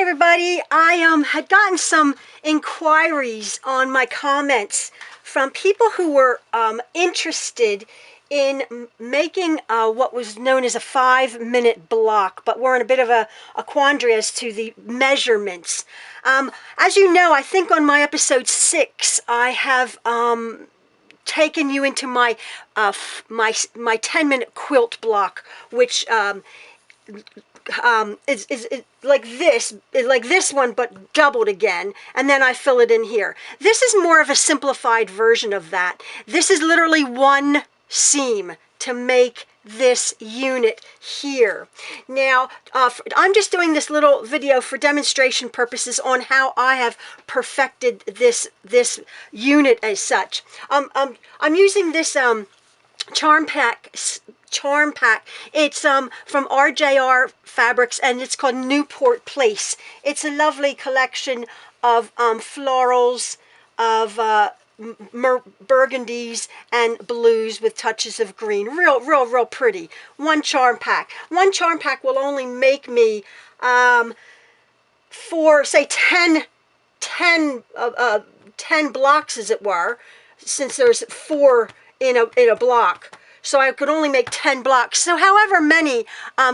everybody. I had gotten some inquiries on my comments from people who were interested in making what was known as a 5-minute block, but we're in a bit of a quandary as to the measurements. As you know, I think on my episode 6, I have taken you into my my 10-minute quilt block, which is like this one, but doubled again, and then I fill it in here. This is more of a simplified version of that. This is literally one seam to make this unit here. Now, I'm just doing this little video for demonstration purposes on how I have perfected this unit as such. I'm using this charm pack. It's from RJR Fabrics, and it's called Newport Place. It's a lovely collection of florals, of burgundies and blues with touches of green. Real pretty. One charm pack will only make me for, say, 10 blocks, as it were, since there's 4 in a block. So I could only make 10 blocks. So however many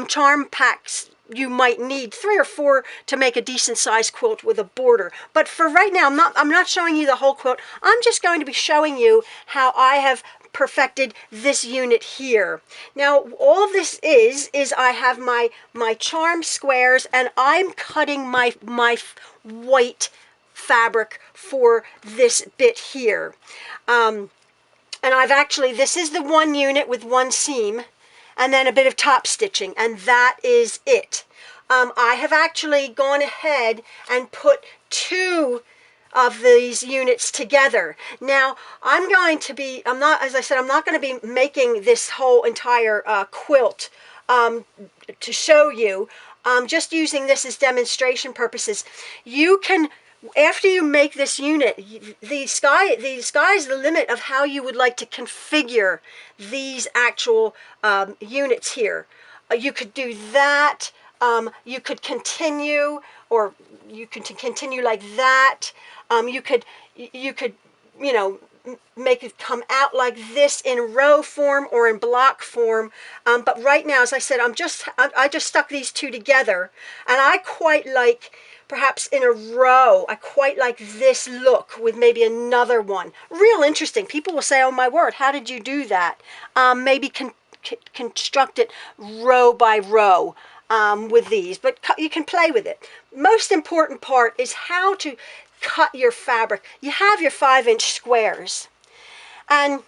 charm packs you might need, 3 or 4 to make a decent sized quilt with a border. But for right now, I'm not showing you the whole quilt. I'm just going to be showing you how I have perfected this unit here. Now, all of this is I have my charm squares, and I'm cutting my white fabric for this bit here. And I've actually, this is the one unit with one seam, and then a bit of top stitching, and that is it. I have actually gone ahead and put 2 of these units together. Now, I'm not, as I said, I'm not going to be making this whole entire quilt to show you. Just using this as demonstration purposes. You can, after you make this unit, the sky is the limit of how you would like to configure these actual units here. You could do that. You could continue, or you could continue like that. You could, you know, make it come out like this in row form or in block form. But right now, as I said, I just stuck these 2 together, and I quite like, perhaps in a row, I quite like this look with maybe another one. Real interesting. People will say, oh my word, how did you do that? Maybe construct it row by row with these, but you can play with it. Most important part is how to cut your fabric. You have your 5-inch squares, and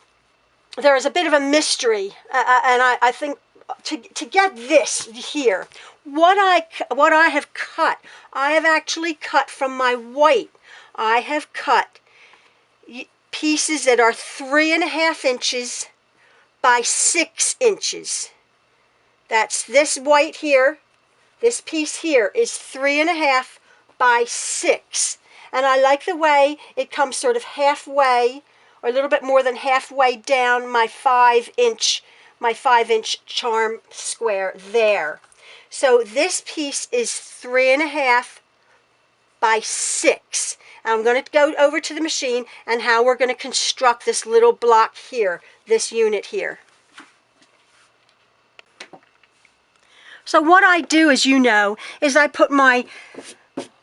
there is a bit of a mystery, and I think to get this here, what I have cut, I have actually cut from my white. I have cut pieces that are 3.5 inches by 6 inches. That's this white here. This piece here is 3.5 by 6. And I like the way it comes sort of halfway, or a little bit more than halfway down my 5-inch charm square there. So this piece is 3.5 by 6. And I'm going to go over to the machine and how we're going to construct this little block here, this unit here. So what I do, as you know, is I put my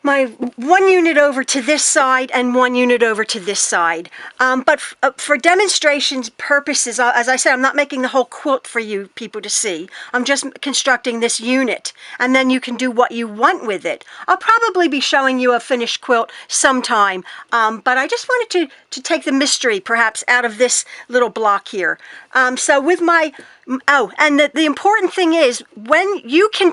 1 unit over to this side and 1 unit over to this side. But for demonstrations purposes, as I said, I'm not making the whole quilt for you people to see. I'm just constructing this unit, and then you can do what you want with it. I'll probably be showing you a finished quilt sometime, but I just wanted to take the mystery perhaps out of this little block here. So with my, oh, and the important thing is, when you can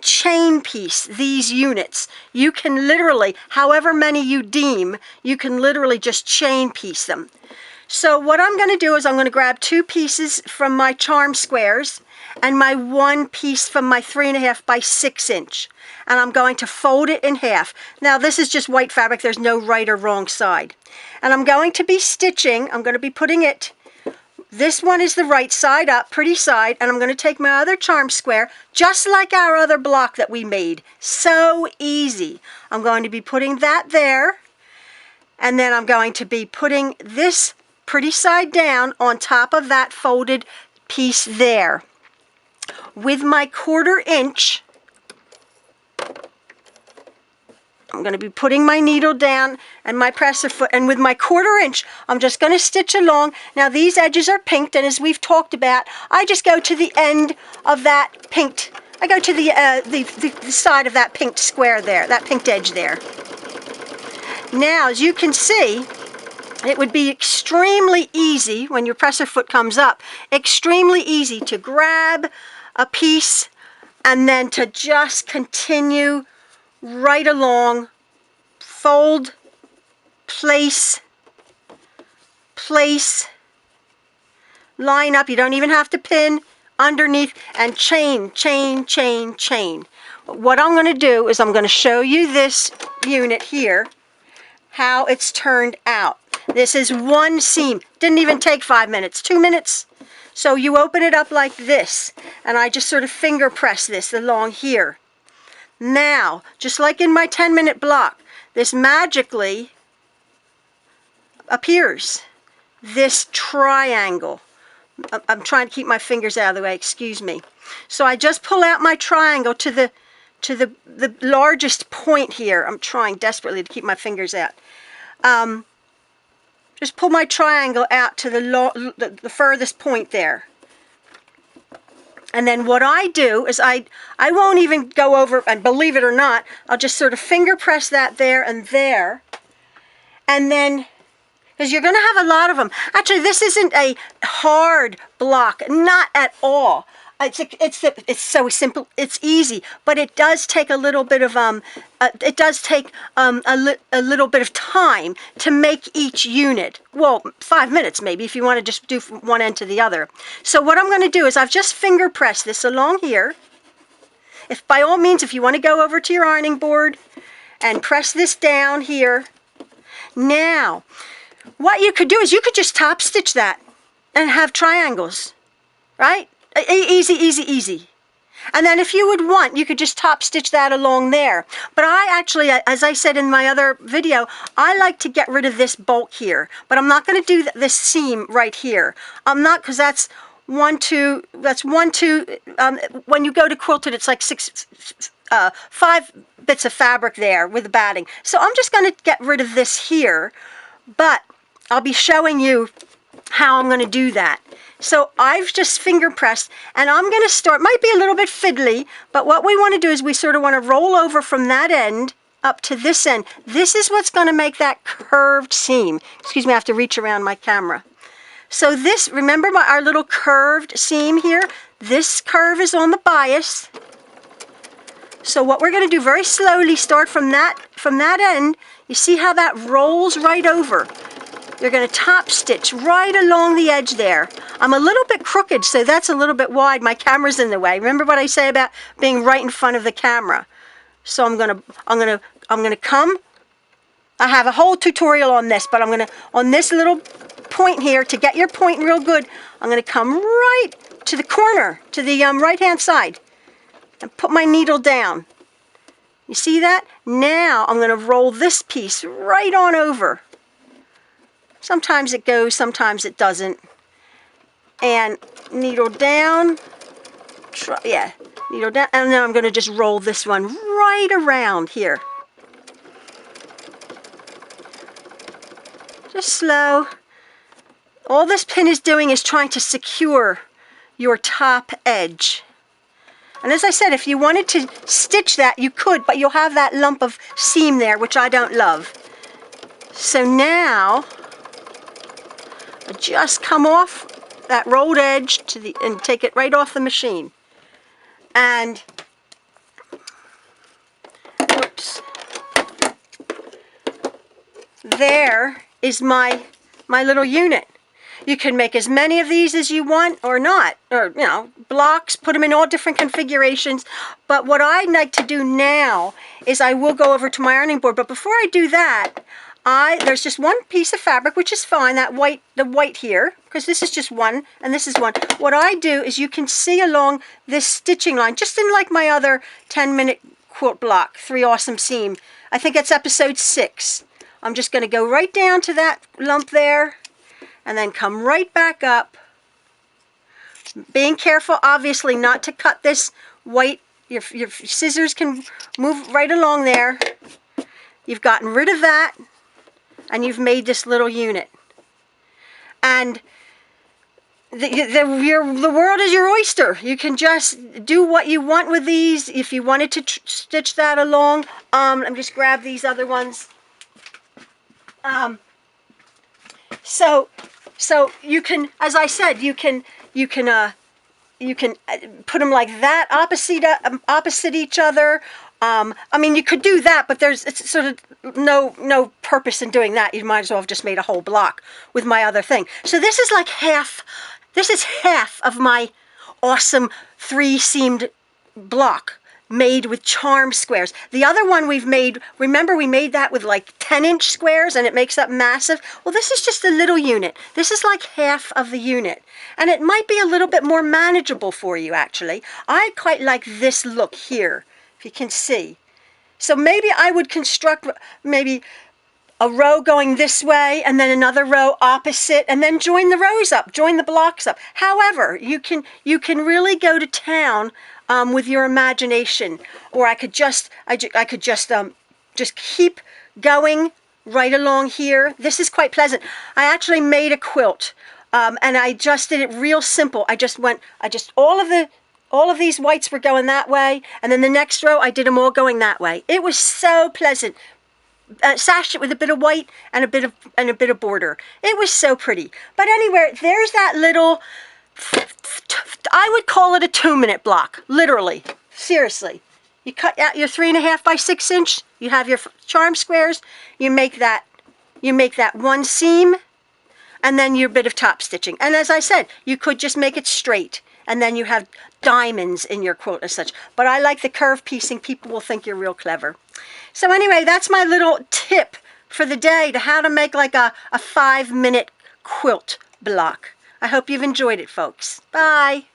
chain piece these units. You can literally, however many you deem, you can literally just chain piece them. So what I'm going to do is I'm going to grab 2 pieces from my charm squares and my 1 piece from my 3.5 by 6 inch. And I'm going to fold it in half. Now this is just white fabric, there's no right or wrong side. And I'm going to be stitching, I'm going to be putting it This one is the right side up, pretty side, and I'm going to take my other charm square, just like our other block that we made. So easy. I'm going to be putting that there, and then I'm going to be putting this pretty side down on top of that folded piece there. With my 1/4 inch, I'm going to be putting my needle down and my presser foot, and with my 1/4 inch, I'm just going to stitch along. Now these edges are pinked, and as we've talked about, I just go to the end of that pinked, I go to the side of that pinked square there, that pinked edge there. Now, as you can see, it would be extremely easy when your presser foot comes up, extremely easy to grab a piece and then to just continue right along, fold, place, place, line up. You don't even have to pin underneath, and chain, chain, chain, chain. What I'm going to do is I'm going to show you this unit here, how it's turned out. This is one seam. Didn't even take 5 minutes, 2 minutes. So you open it up like this, and I just sort of finger press this along here. Now, just like in my 10-minute block, this magically appears, this triangle. I'm trying to keep my fingers out of the way, excuse me. So I just pull out my triangle to the largest point here. I'm trying desperately to keep my fingers out. Just pull my triangle out to the furthest point there. And then what I do is I won't even go over, and believe it or not, I'll just sort of finger press that there and there. And then, because you're going to have a lot of them. Actually, this isn't a hard block, not at all. It's so simple, it's easy, but it does take a little bit of a little bit of time to make each unit. Well, 5 minutes maybe if you want to just do from one end to the other. So what I'm going to do is I've just finger pressed this along here. If by all means, if you want to go over to your ironing board and press this down here. Now, what you could do is you could just top stitch that and have triangles, right? Easy, easy, easy. And then if you would want, you could just top stitch that along there. But I actually, as I said in my other video, I like to get rid of this bolt here. But I'm not going to do this seam right here. I'm not, because that's 1, 2, that's 1, 2. When you go to quilted, it's like 5 bits of fabric there with the batting. So I'm just going to get rid of this here. But I'll be showing you how I'm going to do that. So I've just finger pressed, and I'm going to start, might be a little bit fiddly, but what we want to do is we sort of want to roll over from that end up to this end. This is what's going to make that curved seam. Excuse me, I have to reach around my camera. So this, remember our little curved seam here? This curve is on the bias. So what we're going to do very slowly, start from that end. You see how that rolls right over? You're going to top stitch right along the edge there. I'm a little bit crooked, so that's a little bit wide. My camera's in the way. Remember what I say about being right in front of the camera. So I'm gonna come. I have a whole tutorial on this, but I'm gonna, on this little point here, to get your point real good, I'm gonna come right to the corner, to the right-hand side, and put my needle down. You see that? Now I'm gonna roll this piece right on over. Sometimes it goes, sometimes it doesn't. And needle down, needle down, and then I'm going to just roll this one right around here. Just slow. All this pin is doing is trying to secure your top edge. And as I said, if you wanted to stitch that, you could, but you'll have that lump of seam there, which I don't love. So now, I just come off that rolled edge and take it right off the machine. And whoops, there is my little unit. You can make as many of these as you want or not, or you know, blocks, put them in all different configurations. But what I'd like to do now is I will go over to my ironing board, but before I do that, there's just one piece of fabric, which is fine, the white here, because this is just one, and this is one. What I do is, you can see along this stitching line, just in like my other 10-minute quilt block, 3 Awesome Seam. I think it's episode 6. I'm just going to go right down to that lump there, and then come right back up. Being careful, obviously, not to cut this white. Your scissors can move right along there. You've gotten rid of that, and you've made this little unit. And the world is your oyster. You can just do what you want with these. If you wanted to stitch that along, let me just grab these other ones. So you can, as I said, you can put them like that, opposite each other. I mean, you could do that, but it's sort of no purpose in doing that. You might as well have just made a whole block with my other thing. So this is like half. This is half of my awesome 3-seamed block made with charm squares. The other one we've made, remember we made that with like 10-inch squares, and it makes up massive? Well, this is just a little unit. This is like half of the unit. And it might be a little bit more manageable for you, actually. I quite like this look here, if you can see. So maybe I would construct maybe a row going this way, and then another row opposite, and then join the rows up, join the blocks up. However, you can really go to town with your imagination, or I could just keep going right along here. This is quite pleasant. I actually made a quilt, and I just did it real simple. All of these whites were going that way, and then the next row I did them all going that way. It was so pleasant. Sashed it with a bit of white and a bit of border. It was so pretty. But anyway, there's that little, I would call it a 2-minute block, literally, seriously. You cut out your 3.5 by 6 inch, you have your charm squares, you make that one seam, and then your bit of top stitching. And as I said, you could just make it straight, and then you have diamonds in your quilt as such. But I like the curve piecing. People will think you're real clever. So anyway, that's my little tip for the day to how to make like a 5-minute quilt block. I hope you've enjoyed it, folks. Bye.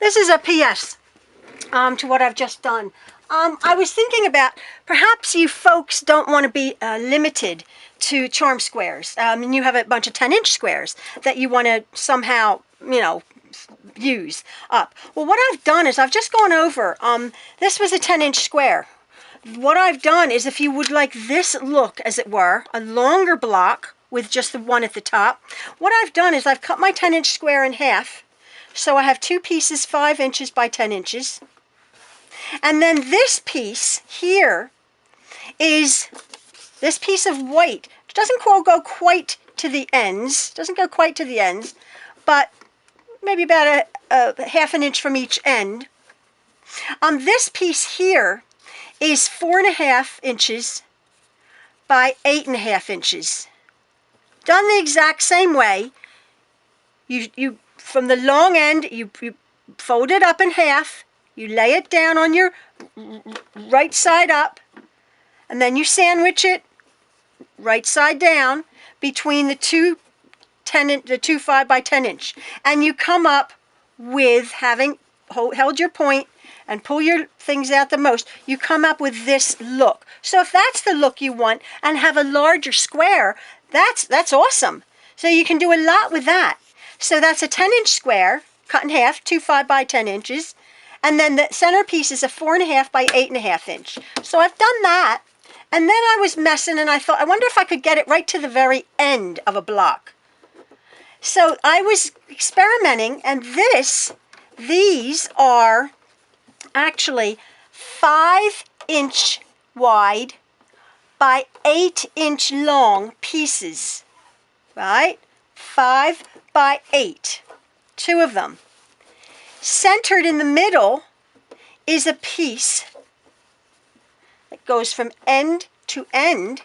This is a PS to what I've just done. I was thinking about, perhaps you folks don't want to be limited to charm squares, and you have a bunch of 10-inch squares that you want to somehow, use up. Well, what I've done is I've just gone over, this was a 10-inch square. What I've done is, if you would like this look, as it were, a longer block with just the one at the top, what I've done is I've cut my 10-inch square in half. So I have 2 pieces 5 inches by 10 inches. And then this piece here is this piece of white. It doesn't go quite to the ends. Doesn't go quite to the ends, but maybe about a 1/2 inch from each end. This piece here is 4.5 inches by 8.5 inches. Done the exact same way. You from the long end, you fold it up in half. You lay it down on your right side up, and then you sandwich it right side down between the two 5 by 10 inch, and you come up with, having held your point and pull your things out the most, you come up with this look. So if that's the look you want and have a larger square, that's awesome. So you can do a lot with that. So that's a 10-inch square cut in half, 2 5 by 10 inches. And then the centerpiece is a 4.5 by 8.5 inch. So I've done that. And then I was messing, and I thought, I wonder if I could get it right to the very end of a block. So I was experimenting, and these are actually 5-inch wide by 8-inch long pieces, right? 5 by 8, 2 of them. Centered in the middle is a piece that goes from end to end.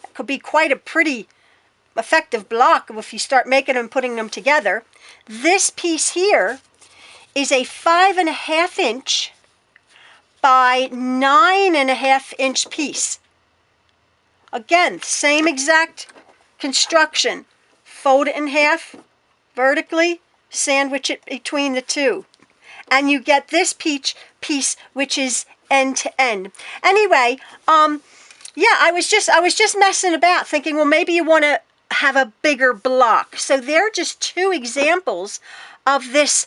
That could be quite a pretty effective block if you start making them and putting them together. This piece here is a 5.5 inch by 9.5-inch piece. Again, same exact construction. Fold it in half vertically, sandwich it between the two, and you get this piece which is end to end. Anyway, yeah, I was just messing about, thinking, well, maybe you want to have a bigger block. So there are just two examples of this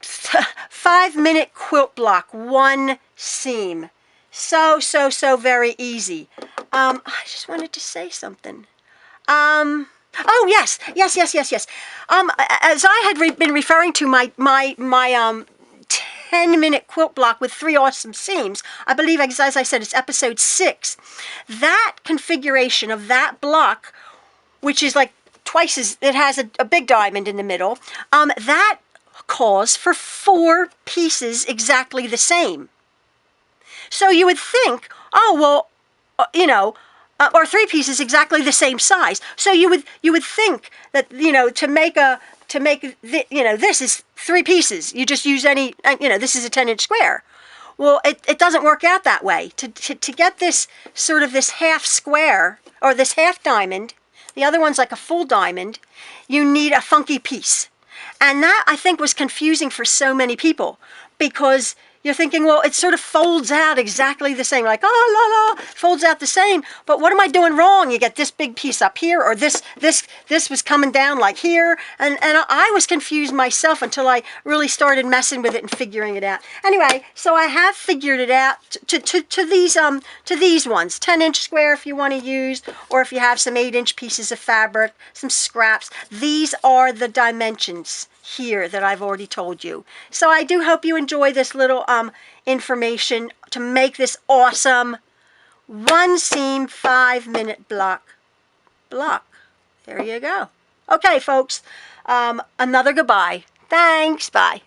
5-minute quilt block, one seam. So very easy. I just wanted to say something. Oh yes. As I had been referring to my 10-minute quilt block with 3 awesome seams, I believe, as I said, it's episode 6. That configuration of that block, which is like twice as, it has a big diamond in the middle, that calls for 4 pieces exactly the same. So you would think, oh, well, you know, or 3 pieces exactly the same size. So you would think that, you know, to make this is 3 pieces. You just use any, you know, this is a 10-inch square. Well, it doesn't work out that way. To get this sort of this half square, or this half diamond, the other one's like a full diamond, you need a funky piece. And that, I think, was confusing for so many people, because you're thinking, well, it sort of folds out exactly the same, like, oh, la, la, folds out the same, but what am I doing wrong? You get this big piece up here, or this was coming down like here, and I was confused myself until I really started messing with it and figuring it out. Anyway, so I have figured it out to these ones, 10-inch square if you want to use, or if you have some 8-inch pieces of fabric, some scraps. These are the dimensions here that I've already told you. So I do hope you enjoy this little information to make this awesome 1 seam 5-minute block. There you go. Okay, folks, another goodbye. Thanks. Bye.